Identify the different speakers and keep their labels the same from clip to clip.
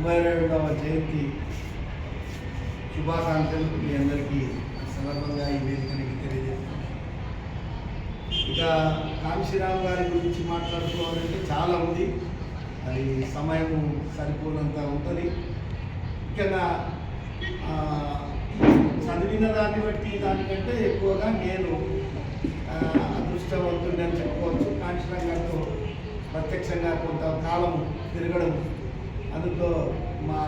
Speaker 1: 92వ జయంతి శుభాకాంక్షలు మీ అందరికీ సందర్భంగా ఈ వేదికనికి తెలియజేస్తున్నాం. ఇక కాంశీరామ్ గారి గురించి మాట్లాడుకోవాలంటే చాలా ఉంది, అది సమయం సరిపోనంత ఉంటుంది. ముఖ్యంగా చదివిన దాన్ని బట్టి దానికంటే ఎక్కువగా నేను అదృష్టవంతుడిని అని చెప్పుకోవచ్చు. కాంశీరామ్ గారితో ప్రత్యక్షంగా కొంతకాలం తిరగడం, అందులో మా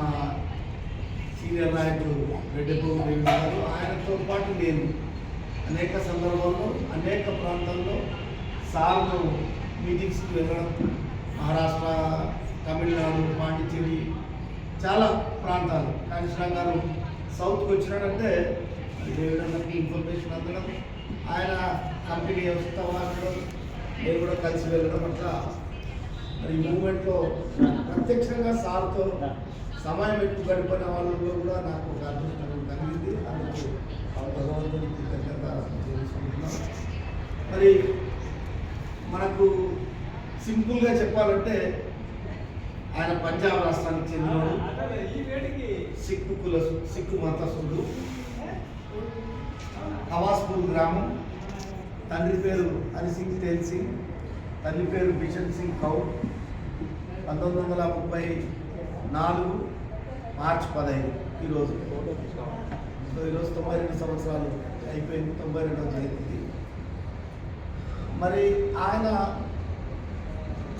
Speaker 1: సీనియర్ నాయకుడు రెడ్డిపూడి దేవి గారు, ఆయనతో పాటు నేను అనేక సందర్భాల్లో అనేక ప్రాంతాల్లో సార్లు మీటింగ్స్కి వెళ్ళడం, మహారాష్ట్ర, తమిళనాడు, పాండిచ్చేరి చాలా ప్రాంతాలు. కాంశీరామ్ గారు సౌత్కి వచ్చినాడంటే దేవుడందరికీ ఇన్ఫర్మేషన్ అందడం, ఆయన కంపెనీ వస్తావా అనడం, నేను కూడా కలిసి వెళ్ళడం, అట్లా ఈ మూమెంట్లో ప్రత్యక్షంగా సార్తో సమయం ఎక్కువ గడిపిన వాళ్ళలో కూడా నాకు ఒక అదృష్టం కలిగింది. అందుకు భగవంతుడికి కృతజ్ఞత తెలుసుకుంటున్నాను. మరి మనకు సింపుల్గా చెప్పాలంటే ఆయన పంజాబ్ రాష్ట్రానికి చెందినవాడు, సిక్కు మతస్థుడు, హవాస్పూర్ గ్రామం. తండ్రి పేరు హరిసింగ్ తేల్ సింగ్, తల్లి పేరు బిషన్ సింగ్ కౌర్. 1934 మార్చి 15 ఈరోజు. సో ఈరోజు 92 సంవత్సరాలు అయిపోయింది, 92వ జయంతి. మరి ఆయన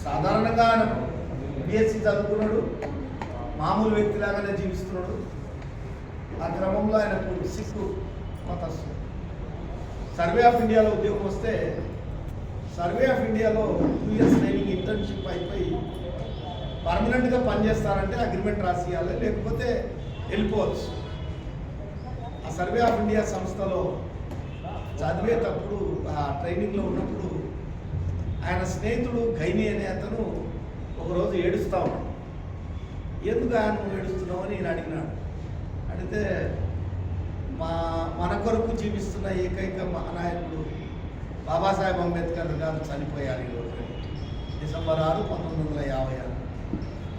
Speaker 1: సాధారణంగా ఆయన బిఎస్సి చదువుకున్నాడు, మామూలు వ్యక్తిలాగానే జీవిస్తున్నాడు. ఆ క్రమంలో ఆయనకు సిక్కు మతస్థుడు. సర్వే ఆఫ్ ఇండియాలో ఉద్యోగం వస్తే సర్వే ఆఫ్ ఇండియాలో 2 ఇయర్స్ ట్రైనింగ్ ఇంటర్న్షిప్ అయిపోయి పర్మనెంట్గా పనిచేస్తారంటే అగ్రిమెంట్ రాసియాలి, లేకపోతే వెళ్ళిపోవచ్చు. ఆ సర్వే ఆఫ్ ఇండియా సంస్థలో చదివేటప్పుడు, ఆ ట్రైనింగ్లో ఉన్నప్పుడు ఆయన స్నేహితుడు గైని అనే అతను ఒకరోజు ఏడుస్తూ ఉన్నాడు. ఎందుకు ఆయన ఏడుస్తున్నావు అని నేను అడిగినాడు. అడిగితే మన కొరకు జీవిస్తున్న ఏకైక మహానాయకుడు బాబాసాహెబ్ అంబేద్కర్ గారు చనిపోయారు ఈరోజు, డిసెంబర్ 6, 1956.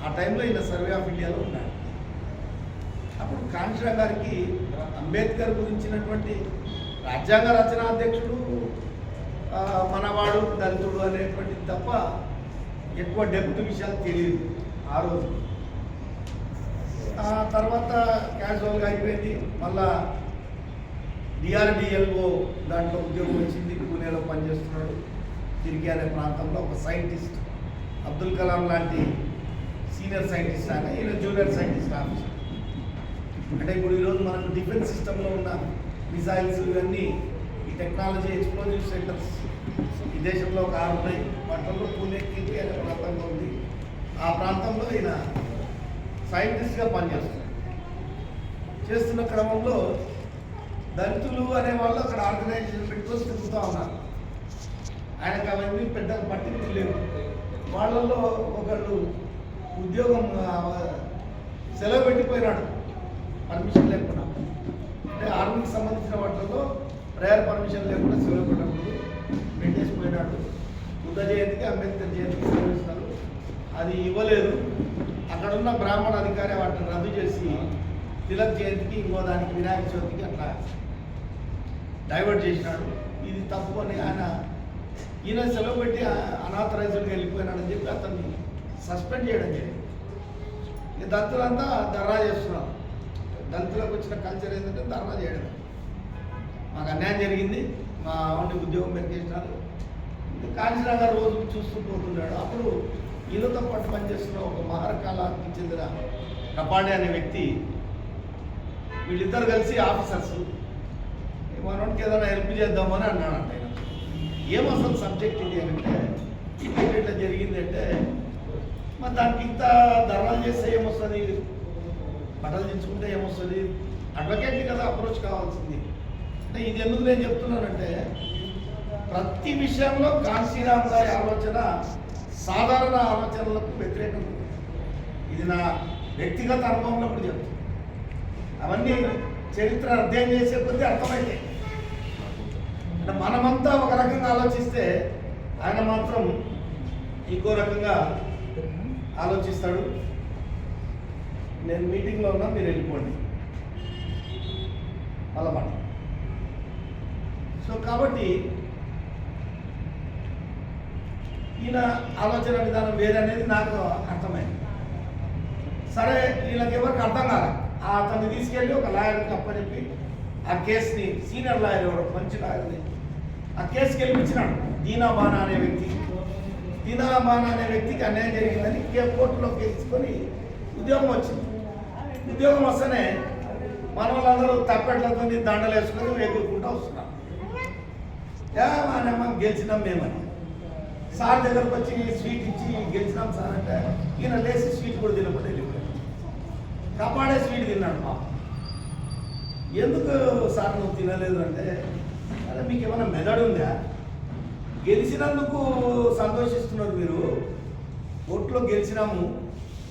Speaker 1: ఆ టైంలో ఈయన సర్వే ఆఫ్ ఇండియాలో ఉన్నాడు. అప్పుడు కాంశీరామ్ గారికి అంబేద్కర్ గురించినటువంటి రాజ్యాంగ రచన అధ్యక్షుడు, మనవాడు, దళితుడు అనేటువంటిది తప్ప ఎక్కువ డెప్త్ విషయాలు తెలియదు ఆ రోజు. తర్వాత క్యాజువల్గా అయిపోయింది. మళ్ళా DRDLO దాంట్లో ఉద్యోగం వచ్చింది, పూణేలో పనిచేస్తున్నాడు. తిరిగి అనే ప్రాంతంలో ఒక సైంటిస్ట్, అబ్దుల్ కలాం లాంటి సీనియర్ సైంటిస్ట్ ఆయన, ఈయన జూనియర్ సైంటిస్ట్ ఆఫీసర్. అంటే ఇప్పుడు ఈరోజు మనకు డిఫెన్స్ సిస్టంలో ఉన్న మిసైల్స్ ఇవన్నీ ఈ టెక్నాలజీ ఎక్స్ప్లోజివ్ సెంటర్స్ ఈ దేశంలో ఒక 6 ఉన్నాయి. వాటిల్లో పూణే కింది అనే ప్రాంతంలో ఉంది. ఆ ప్రాంతంలో ఈయన సైంటిస్ట్గా పనిచేస్తున్నాడు. చేస్తున్న క్రమంలో దళితులు అనేవాళ్ళు అక్కడ ఆర్గనైజేషన్ పెట్టుకొని తిరుగుతూ ఉన్నారు. ఆయనకు అవన్నీ పెద్ద పట్టింపు లేవు. వాళ్ళల్లో ఒకళ్ళు ఉద్యోగం సెలవు పెట్టిపోయినాడు పర్మిషన్ లేకుండా. అంటే ఆర్మీకి సంబంధించిన వాటిల్లో ప్రయర్ పర్మిషన్ లేకుండా సెలవు పెట్టినప్పుడు పెట్టేసిపోయినాడు. బుద్ధ జయంతికి, అంబేద్కర్ జయంతికి సెలవు ఇస్తారు, అది ఇవ్వలేదు. అక్కడున్న బ్రాహ్మణ అధికారి వాటిని రద్దు చేసి తిలక్ జయంతికి, ఇంకో దానికి వినాయక చవితికి అట్లా డైవర్ట్ చేసినాడు. ఇది తప్పు అని ఈయన సెలవు పెట్టి అనాథరైజ్డ్గా వెళ్ళిపోయినాడని చెప్పి అతన్ని సస్పెండ్ చేయడం జరిగింది. ఇక దళితులంతా ధర్నా చేస్తున్నారు. దళితులకు వచ్చిన కల్చర్ ఏంటంటే ధర్నా చేయడం. మాకు అన్యాయం జరిగింది, మా వంటి ఉద్యోగం పెరిగేసినారు. కాంశీరామ్ గారు రోజు చూస్తూ పోతున్నాడు. అప్పుడు ఈయనతో పాటు పనిచేస్తున్న ఒక మహారకాలానికి చెందిన కపాడే అనే వ్యక్తి, వీళ్ళిద్దరు కలిసి ఆఫీసర్స్, మనోడికి ఏదైనా హెల్ప్ చేద్దామని అన్నాడంట. ఆయన ఏం అసలు సబ్జెక్ట్ ఇది అంటే, ఇట్లా జరిగింది అంటే, మరి దానికి ఇంత ధర్నాలు చేస్తే ఏమొస్తుంది, బట్టలు దించుకుంటే ఏమొస్తుంది, అడ్వకేట్ని కదా అప్రోచ్ కావాల్సింది. అంటే ఇది ఎందుకు నేను చెప్తున్నానంటే, ప్రతి విషయంలో కాంశీరామ్ గారి ఆలోచన సాధారణ ఆలోచనలకు వ్యతిరేకం. ఇది నా వ్యక్తిగత అనుభవంలో కూడా చెప్తాను. అవన్నీ చరిత్ర అధ్యయనం చేసే కొద్దీ అర్థమైతే, అంటే మనమంతా ఒక రకంగా ఆలోచిస్తే ఆయన మాత్రం ఇంకో రకంగా ఆలోచిస్తాడు. నేను మీటింగ్లో ఉన్నా, మీరు వెళ్ళిపోండి అలమాట. సో కాబట్టి ఈయన ఆలోచన విధానం వేరనేది నాకు అర్థమైంది. సరే, వీళ్ళకి ఎవరికి అర్థం కాదు. అతన్ని తీసుకెళ్ళి ఒక లాయర్కి అప్పచెప్పి ఆ కేసుని, సీనియర్ లాయర్ ఎవరు మంచి లాయర్ని, ఆ కేసు గెలిపించినాడు. దీనాబానా అనే వ్యక్తికి అన్యాయం జరిగిందని కోర్టులో కేసుకొని ఉద్యోగం వచ్చింది. ఉద్యోగం వస్తేనే మన వాళ్ళందరూ తప్పెట్లతో దండలు వేసుకొని ఎగురుకుంటూ వస్తున్నాం. ఏమా గెలిచినాం మేమని సార్ దగ్గరకు వచ్చి స్వీట్ ఇచ్చి గెలిచినాం సార్ అంటే ఈయన లేచి స్వీట్ కూడా తినకుండా వెళ్ళిపోయాడు. కపాడే స్వీట్ తిన్నాడు. మా ఎందుకు సార్ నువ్వు తినలేదు అంటే, అదే మీకు ఏమైనా మెదడు ఉందా? గెలిచినందుకు సంతోషిస్తున్నారు మీరు, కోర్టులో గెలిచినాము,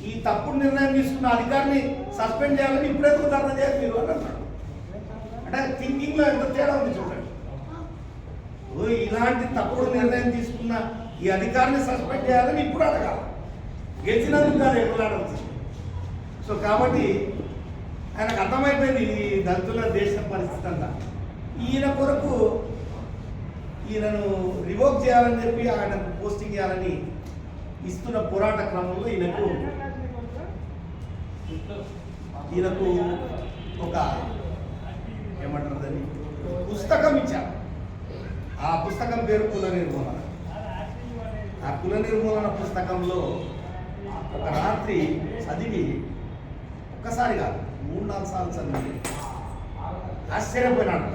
Speaker 1: ఈ తప్పుడు నిర్ణయం తీసుకున్న అధికారిని సస్పెండ్ చేయాలని ఇప్పుడే ధర్నా చేయాలి మీరు అని అన్నాడు. అంటే థింకింగ్లో ఎంత తేడా ఉంది చూడండి. ఇలాంటి తప్పుడు నిర్ణయం తీసుకున్న ఈ అధికారిని సస్పెండ్ చేయాలని ఇప్పుడు అడగాలి, గెలిచినందుకు కాదు ఎక్కడాడవచ్చు. సో కాబట్టి ఆయనకు అర్థమైపోయింది ఈ దళితుల దేశ పరిస్థితి అంతా. ఈయన కొరకు ఈయనను రివోక్ చేయాలని చెప్పి ఆయనకు పోస్టింగ్ చేయాలని ఇస్తున్న పోరాట క్రమంలో ఈయనకు ఒక ఏమంటారు దాన్ని పుస్తకం ఇచ్చారు. ఆ పుస్తకం పేరు కుల నిర్మూలన. ఆ కుల నిర్మూలన పుస్తకంలో ఒక రాత్రి చదివి, ఒక్కసారి కాదు 3-4 సార్లు చదివి ఆశ్చర్యపోయినాడు.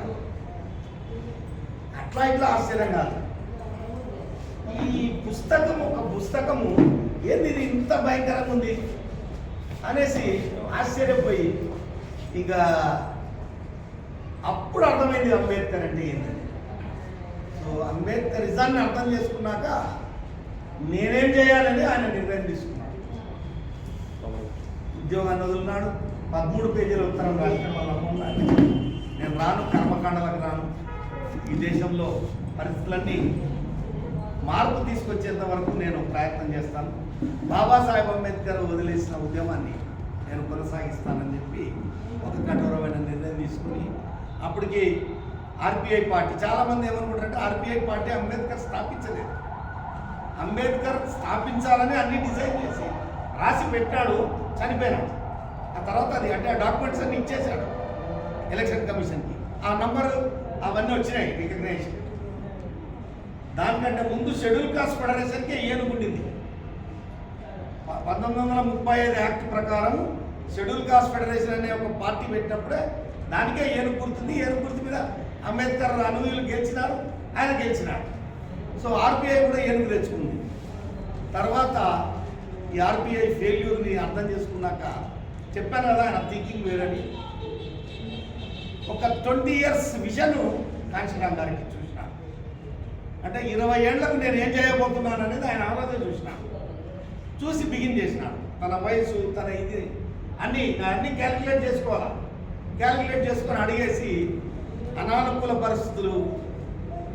Speaker 1: అట్లా ఇట్లా ఆశ్చర్యం కాదు, ఈ పుస్తకము ఏంది ఇది ఇంత భయంకరంగా ఉంది అనేసి ఆశ్చర్యపోయి, ఇక అప్పుడు అర్థమైంది అంబేద్కర్ అంటే ఏంటని. సో అంబేద్కరిజాన్ని అర్థం చేసుకున్నాక నేనేం చేయాలని ఆయన నిర్ణయం తీసుకున్నాడు. ఉద్యోగాన్ని వదులున్నాడు. 13 పేజీల ఉత్తరం రాసిన వాళ్ళ నేను రాను, కర్మకాండలకు రాను, ఈ దేశంలో పరిస్థితులన్నీ మార్పు తీసుకొచ్చేంత వరకు నేను ప్రయత్నం చేస్తాను, బాబాసాహెబ్ అంబేద్కర్ వదిలేసిన ఉద్యమాన్ని నేను కొనసాగిస్తానని చెప్పి ఒక కఠోరమైన నిర్ణయం తీసుకుని, అప్పటికి ఆర్పిఐ పార్టీ, చాలామంది ఏమనుకుంటారంటే ఆర్పిఐ పార్టీ అంబేద్కర్ స్థాపించలేదు. అంబేద్కర్ స్థాపించాలని అన్ని డిజైన్ చేసి రాసి పెట్టాడు, చనిపోయినాడు. ఆ తర్వాత అది అంటే ఆ డాక్యుమెంట్స్ అన్ని ఇచ్చేశాడు ఎలక్షన్ కమిషన్కి. ఆ నంబరు అవన్నీ వచ్చినాయి రికగ్నైజేషన్. దానికంటే ముందు షెడ్యూల్ కాస్ట్ ఫెడరేషన్కి ఏనుగుండింది. 1935 యాక్ట్ ప్రకారం షెడ్యూల్ కాస్ట్ ఫెడరేషన్ అనే ఒక పార్టీ పెట్టినప్పుడే దానికే ఏనుగు గుర్తుంది. ఏనుగు గుర్తు మీద అంబేద్కర్ అనుయులు గెలిచినారు, ఆయన గెలిచినాడు. సో ఆర్పిఐ కూడా ఏనుగు తెచ్చుకుంది. తర్వాత ఈ ఆర్పిఐ ఫెయిల్యూర్ని అర్థం చేసుకున్నాక చెప్పాను కదా ఆయన థింకింగ్ వేరని, ఒక 20 years విజన్ కాంశీరామ్ గారికి చూసినాను. అంటే 20 ఏళ్లకు నేను ఏం చేయబోతున్నాను అనేది ఆయన ఆలోచన చూసినాను. చూసి బిగిన్ చేసినాడు. తన వయసు, తన ఇది అన్నీ క్యాలిక్యులేట్ చేసుకోవాలా. క్యాలిక్యులేట్ చేసుకొని అడిగేసి అనానుకూల పరిస్థితులు,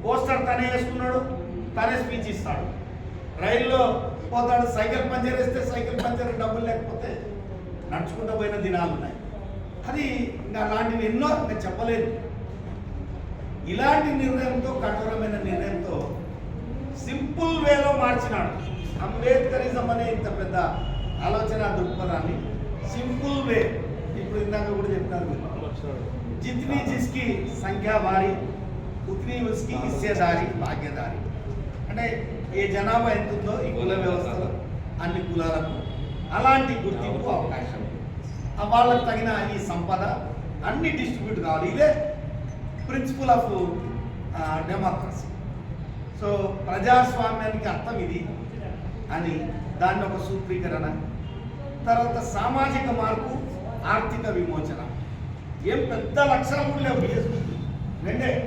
Speaker 1: పోస్టర్ తనే వేసుకున్నాడు, తనే స్పీచ్ ఇస్తాడు. రైల్లో పోతాడు, సైకిల్ పంచర్ వేస్తే సైకిల్ పంచర్ డబ్బులు లేకపోతే నడుచుకుంటూ పోయిన దినాలు ఉన్నాయి. అది ఇంకా అలాంటివి ఎన్నో నేను చెప్పలేదు. ఇలాంటి నిర్ణయంతో, కఠోరమైన నిర్ణయంతో సింపుల్ వేలో మార్చినాడు అంబేద్కరిజం అనే ఇంత పెద్ద ఆలోచన దృక్పథాన్ని. సింపుల్ వే, ఇప్పుడు ఇందాక కూడా చెప్పినారు మీరు, జిత్నీ జిస్కి సంఖ్యా భారీ ఉత్నీ ఉస్కి హిస్సేదారి భాగ్యదారి. అంటే ఏ జనాభా ఎంత ఉందో ఈ కుల వ్యవస్థలో అన్ని కులాలకు అలాంటి గుర్తింపు, అవకాశం, వాళ్ళకు తగిన ఈ సంపద అన్ని డిస్ట్రిబ్యూట్ కావాలి. ఇదే ప్రిన్సిపల్ ఆఫ్ డెమోక్రసీ. సో ప్రజాస్వామ్యానికి అర్థం ఇది అని దాన్ని ఒక సూత్రీకరణ. తర్వాత సామాజిక మార్పు, ఆర్థిక విమోచన. ఏం పెద్ద లక్ష్యాలు కూడా లేవు, రెండే.